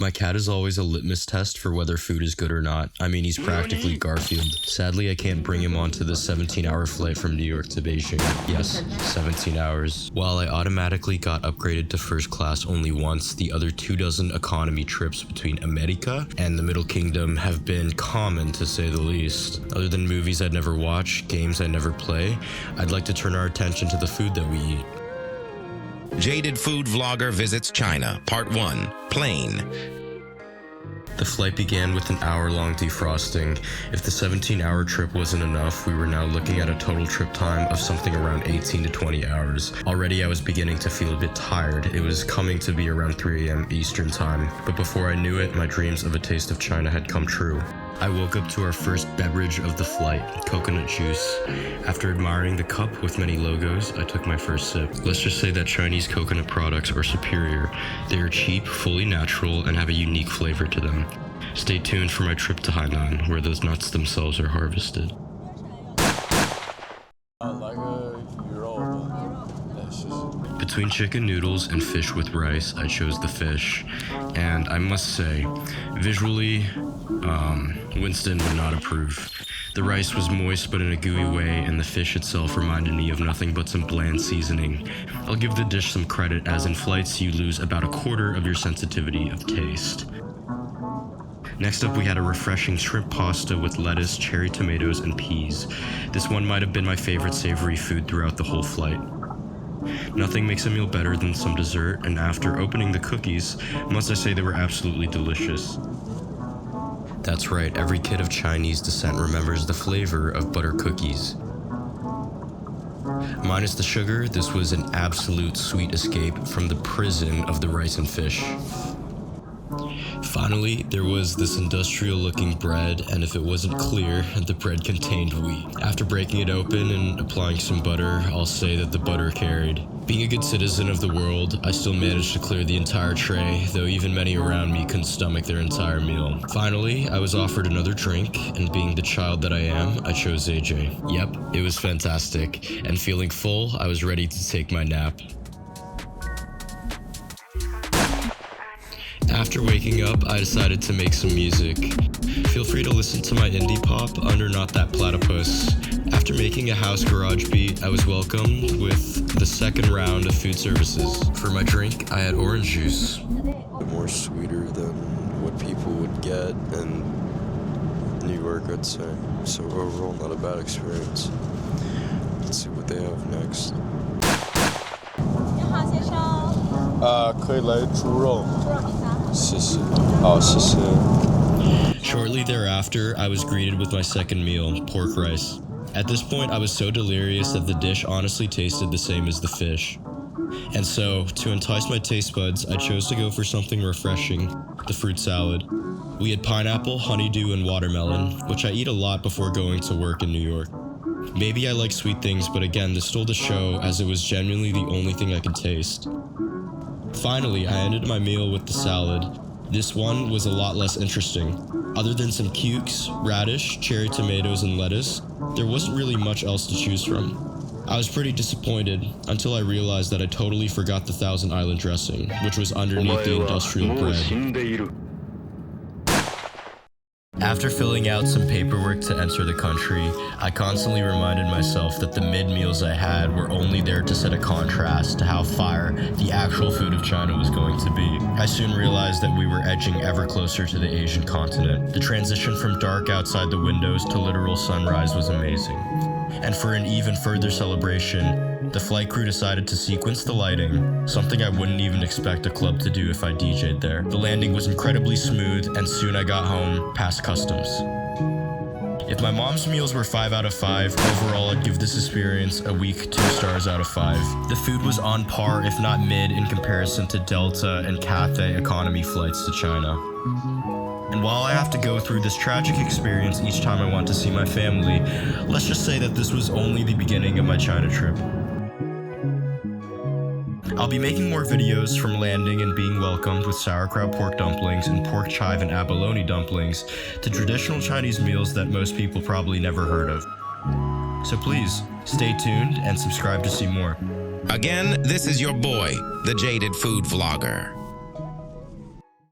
My cat is always a litmus test for whether food is good or not. I mean, he's practically Garfield. Sadly, I can't bring him onto the 17-hour flight from New York to Beijing. Yes, 17 hours. While I automatically got upgraded to first class only once, the other 24 economy trips between America and the Middle Kingdom have been common, to say the least. Other than movies I'd never watch, games I'd never play, I'd like to turn our attention to the food that we eat. Jaded Food Vlogger Visits China, Part 1, Plane. The flight began with an hour-long defrosting. If the 17-hour trip wasn't enough, we were now looking at a total trip time of something around 18 to 20 hours. Already I was beginning to feel a bit tired. It was coming to be around 3 a.m. Eastern time, but before I knew it, my dreams of a taste of China had come true. I woke up to our first beverage of the flight, coconut juice. After admiring the cup with many logos, I took my first sip. Let's just say that Chinese coconut products are superior. They are cheap, fully natural, and have a unique flavor to them. Stay tuned for my trip to Hainan, where those nuts themselves are harvested. Between chicken noodles and fish with rice, I chose the fish. And I must say, visually, Winston would not approve. The rice was moist but in a gooey way, and the fish itself reminded me of nothing but some bland seasoning. I'll give the dish some credit, as in flights you lose about a quarter of your sensitivity of taste. Next up, we had a refreshing shrimp pasta with lettuce, cherry tomatoes, and peas. This one might have been my favorite savory food throughout the whole flight. Nothing makes a meal better than some dessert, and after opening the cookies, must I say they were absolutely delicious. That's right, every kid of Chinese descent remembers the flavor of butter cookies. Minus the sugar, this was an absolute sweet escape from the prison of the rice and fish. Finally, there was this industrial-looking bread, and if it wasn't clear, the bread contained wheat. After breaking it open and applying some butter, I'll say that the butter carried. Being a good citizen of the world, I still managed to clear the entire tray, though even many around me couldn't stomach their entire meal. Finally, I was offered another drink, and being the child that I am, I chose AJ. Yep, it was fantastic, and feeling full, I was ready to take my nap. After waking up, I decided to make some music. Feel free to listen to my indie pop under Not That Platypus. After making a house garage beat, I was welcomed with the second round of food services. For my drink, I had orange juice. More sweeter than what people would get in New York, I'd say. So overall, not a bad experience. Let's see what they have next. 可以来猪肉。谢谢。好，谢谢。 Shortly thereafter, I was greeted with my second meal, pork rice. At this point, I was so delirious that the dish honestly tasted the same as the fish. And so, to entice my taste buds, I chose to go for something refreshing, the fruit salad. We had pineapple, honeydew, and watermelon, which I eat a lot before going to work in New York. Maybe I like sweet things, but again, this stole the show as it was genuinely the only thing I could taste. Finally, I ended my meal with the salad. This one was a lot less interesting. Other than some cukes, radish, cherry tomatoes, and lettuce, there wasn't really much else to choose from. I was pretty disappointed until I realized that I totally forgot the Thousand Island dressing, which was underneath the industrial bread. After filling out some paperwork to enter the country, I constantly reminded myself that the mid-meals I had were only there to set a contrast to how fire the actual food of China was going to be. I soon realized that we were edging ever closer to the Asian continent. The transition from dark outside the windows to literal sunrise was amazing. And for an even further celebration, the flight crew decided to sequence the lighting, something I wouldn't even expect a club to do if I DJ'd there. The landing was incredibly smooth, and soon I got home, past customs. If my mom's meals were 5 out of 5, overall I'd give this experience a weak 2 stars out of 5. The food was on par, if not mid, in comparison to Delta and Cathay economy flights to China. And while I have to go through this tragic experience each time I want to see my family, let's just say that this was only the beginning of my China trip. I'll be making more videos from landing and being welcomed with sauerkraut pork dumplings and pork chive and abalone dumplings to traditional Chinese meals that most people probably never heard of. So please, stay tuned and subscribe to see more. Again, this is your boy, the Jaded Food Vlogger.